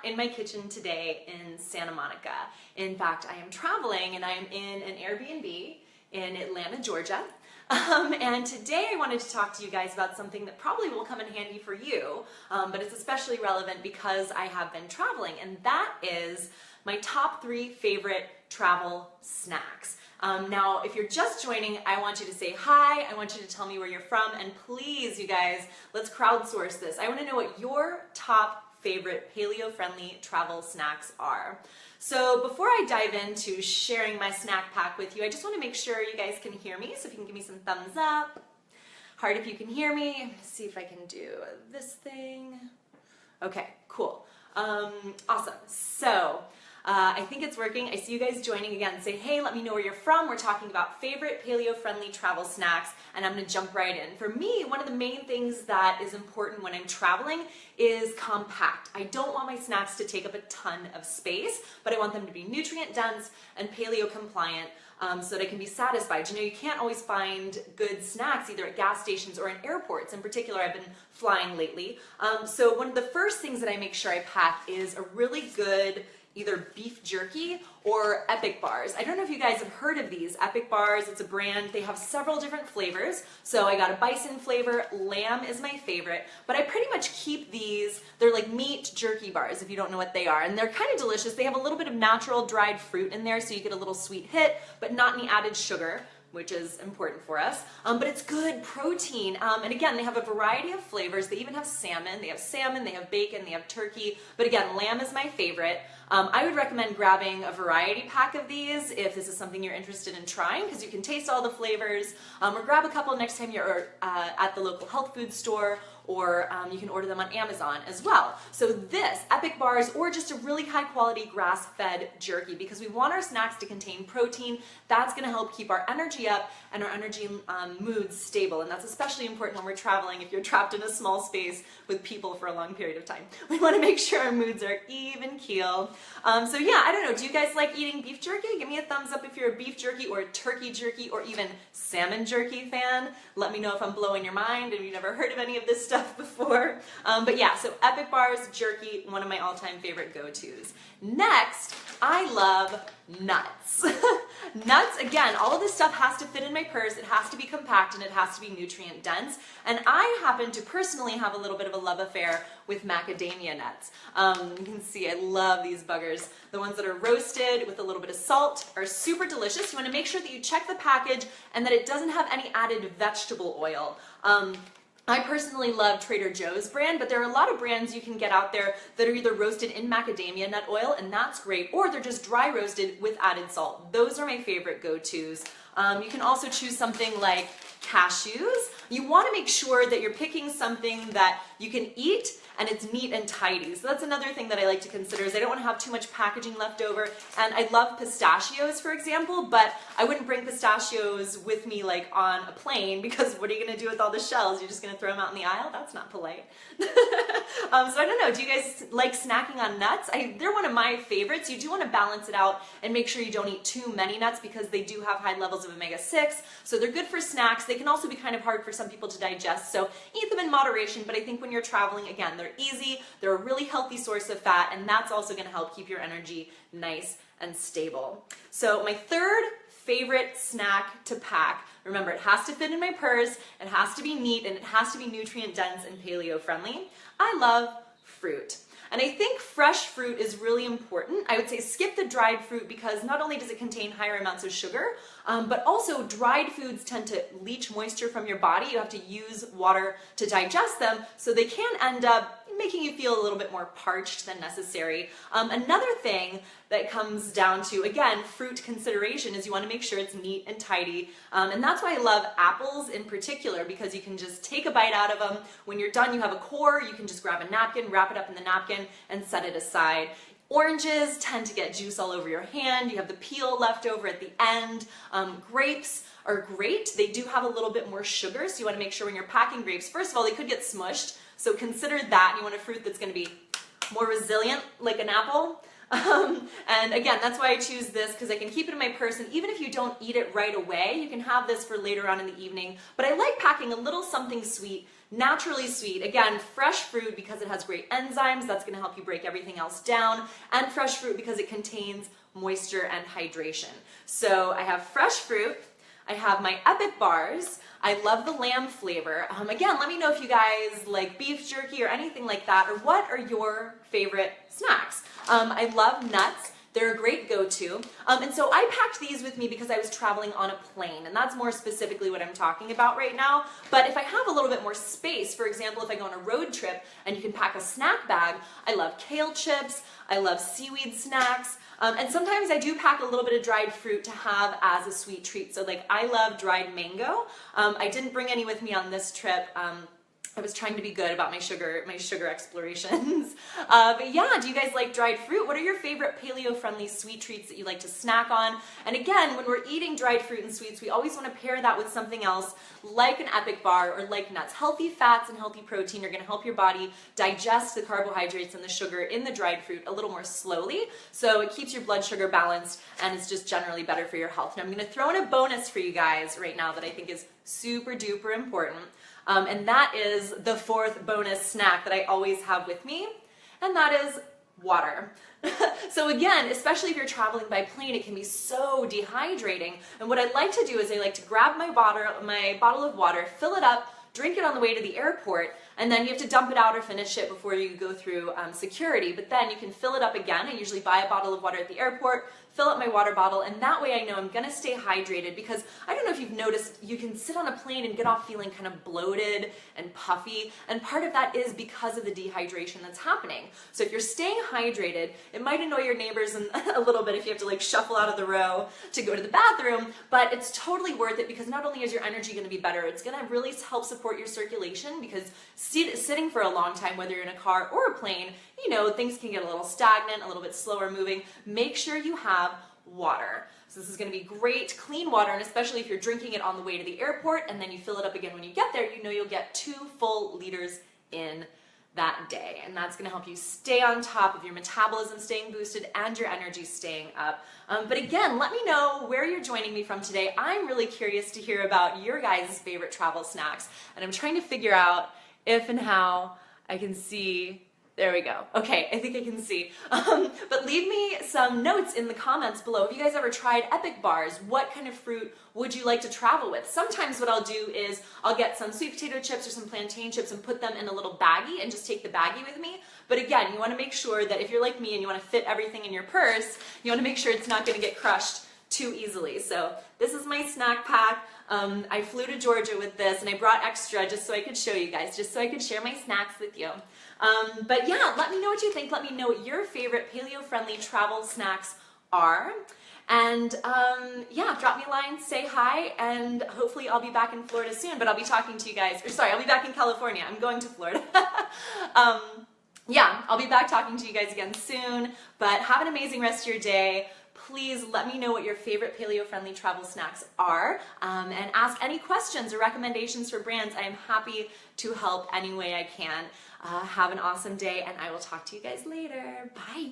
in my kitchen today in Santa Monica. In fact, I am traveling and I am in an Airbnb in Atlanta, Georgia. And today I wanted to talk to you guys about something that probably will come in handy for you, but it's especially relevant because I have been traveling, and that is my top 3 favorite travel snacks. Now, if you're just joining, I want you to say hi, I want you to tell me where you're from, and please, you guys, let's crowdsource this. I want to know what your top favorite paleo-friendly travel snacks are. So before I dive into sharing my snack pack with you, I just want to make sure you guys can hear me, so if you can give me some thumbs up, heart if you can hear me. See if I can do this thing. Okay, cool. Awesome. So I think it's working. I see you guys joining again. Say, hey, let me know where you're from. We're talking about favorite paleo-friendly travel snacks, and I'm going to jump right in. For me, one of the main things that is important when I'm traveling is compact. I don't want my snacks to take up a ton of space, but I want them to be nutrient dense and paleo compliant so that I can be satisfied. You know, you can't always find good snacks either at gas stations or in airports. In particular, I've been flying lately. So one of the first things that I make sure I pack is a really good either beef jerky or Epic bars. I don't know if you guys have heard of these. Epic bars, it's a brand. They have several different flavors. So I got a bison flavor, lamb is my favorite, but I pretty much keep these. They're like meat jerky bars if you don't know what they are. And they're kind of delicious. They have a little bit of natural dried fruit in there so you get a little sweet hit, but not any added sugar, which is important for us, but it's good protein. And again, they have a variety of flavors. They even have salmon. They have bacon, they have turkey, but again, lamb is my favorite. I would recommend grabbing a variety pack of these if this is something you're interested in trying, because you can taste all the flavors, or grab a couple next time you're at the local health food store, or you can order them on Amazon as well. So this, Epic bars, or just a really high quality grass-fed jerky, because we want our snacks to contain protein. That's gonna help keep our energy up and our energy moods stable. And that's especially important when we're traveling if you're trapped in a small space with people for a long period of time. We wanna make sure our moods are even keel. So yeah, I don't know, do you guys like eating beef jerky? Give me a thumbs up if you're a beef jerky or a turkey jerky or even salmon jerky fan. Let me know if I'm blowing your mind and you've never heard of any of this stuff before. But yeah, so Epic bars, jerky, one of my all-time favorite go-tos. Next, I love nuts. Nuts, again, all of this stuff has to fit in my purse, it has to be compact, and it has to be nutrient dense. And I happen to personally have a little bit of a love affair with macadamia nuts. You can see I love these buggers. The ones that are roasted with a little bit of salt are super delicious. You want to make sure that you check the package and that it doesn't have any added vegetable oil. I personally love Trader Joe's brand, but there are a lot of brands you can get out there that are either roasted in macadamia nut oil, and that's great, or they're just dry roasted with added salt. Those are my favorite go-tos. You can also choose something like cashews. You want to make sure that you're picking something that you can eat and it's neat and tidy. So that's another thing that I like to consider, is I don't want to have too much packaging left over. And I love pistachios, for example, but I wouldn't bring pistachios with me like on a plane, because what are you going to do with all the shells? You're just going to throw them out in the aisle? That's not polite. So I don't know, do you guys like snacking on nuts? They're one of my favorites. You do want to balance it out and make sure you don't eat too many nuts, because they do have high levels of omega-6, so they're good for snacks. They can also be kind of hard for some people to digest, so eat them in moderation, but I think when you're traveling, again, they're easy, they're a really healthy source of fat, and that's also going to help keep your energy nice and stable. So my third favorite snack to pack, remember, it has to fit in my purse, it has to be neat, and it has to be nutrient dense and paleo friendly. I love fruit. And I think fresh fruit is really important. I would say skip the dried fruit, because not only does it contain higher amounts of sugar, but also dried foods tend to leach moisture from your body. You have to use water to digest them, so they can end up making you feel a little bit more parched than necessary. Another thing that comes down to, again, fruit consideration is you want to make sure it's neat and tidy. And that's why I love apples in particular, because you can just take a bite out of them. When you're done, you have a core, you can just grab a napkin, wrap it up in the napkin, and set it aside. Oranges tend to get juice all over your hand. You have the peel left over at the end. Grapes are great. They do have a little bit more sugar, so you want to make sure when you're packing grapes, first of all, they could get smushed, so consider that. You want a fruit that's going to be more resilient, like an apple. And again, that's why I choose this, because I can keep it in my purse, and even if you don't eat it right away, you can have this for later on in the evening. But I like packing a little something sweet naturally sweet. Again, fresh fruit because it has great enzymes, that's gonna help you break everything else down, and fresh fruit because it contains moisture and hydration. So I have fresh fruit, I have my Epic bars, I love the lamb flavor. Again, let me know if you guys like beef jerky or anything like that, or what are your favorite snacks. I love nuts. They're a great go-to. And so I packed these with me because I was traveling on a plane, and that's more specifically what I'm talking about right now. But if I have a little bit more space, for example, if I go on a road trip and you can pack a snack bag, I love kale chips, I love seaweed snacks, and sometimes I do pack a little bit of dried fruit to have as a sweet treat. So like I love dried mango. I didn't bring any with me on this trip. I was trying to be good about my sugar explorations. But yeah, do you guys like dried fruit? What are your favorite paleo-friendly sweet treats that you like to snack on? And again, when we're eating dried fruit and sweets, we always want to pair that with something else like an Epic bar or like nuts. Healthy fats and healthy protein are going to help your body digest the carbohydrates and the sugar in the dried fruit a little more slowly. So it keeps your blood sugar balanced and it's just generally better for your health. Now I'm going to throw in a bonus for you guys right now that I think is super duper important. And that is the fourth bonus snack that I always have with me, and that is water. So again, especially if you're traveling by plane, it can be so dehydrating. And what I like to do is I like to grab my bottle of water, fill it up, drink it on the way to the airport, and then you have to dump it out or finish it before you go through security. But then you can fill it up again. I usually buy a bottle of water at the airport, fill up my water bottle, and that way I know I'm gonna stay hydrated, because I don't know if you've noticed, you can sit on a plane and get off feeling kind of bloated and puffy, and part of that is because of the dehydration that's happening. So if you're staying hydrated, it might annoy your neighbors a little bit if you have to like shuffle out of the row to go to the bathroom, but it's totally worth it, because not only is your energy gonna be better, it's gonna really help support your circulation, because sitting for a long time, whether you're in a car or a plane, you know, things can get a little stagnant, a little bit slower moving. Make sure you have water. So this is going to be great, clean water, and especially if you're drinking it on the way to the airport and then you fill it up again when you get there, you know you'll get 2 full liters in that day. And that's going to help you stay on top of your metabolism staying boosted and your energy staying up. But again, let me know where you're joining me from today. I'm really curious to hear about your guys' favorite travel snacks, and I'm trying to figure out if and how I can see. There we go. Okay, I think I can see. But leave me some notes in the comments below. Have you guys ever tried Epic bars? What kind of fruit would you like to travel with? Sometimes what I'll do is I'll get some sweet potato chips or some plantain chips and put them in a little baggie and just take the baggie with me. But again, you want to make sure that if you're like me and you want to fit everything in your purse, you want to make sure it's not going to get crushed too easily. So this is my snack pack. I flew to Georgia with this, and I brought extra just so I could show you guys, just so I could share my snacks with you. But yeah, let me know what you think. Let me know what your favorite paleo-friendly travel snacks are. And yeah, drop me a line, say hi, and hopefully I'll be back in Florida soon, but I'll be talking to you guys, or sorry, I'll be back in California. I'm going to Florida. Yeah, I'll be back talking to you guys again soon, but have an amazing rest of your day. Please let me know what your favorite paleo-friendly travel snacks are, and ask any questions or recommendations for brands. I am happy to help any way I can. Have an awesome day, and I will talk to you guys later. Bye.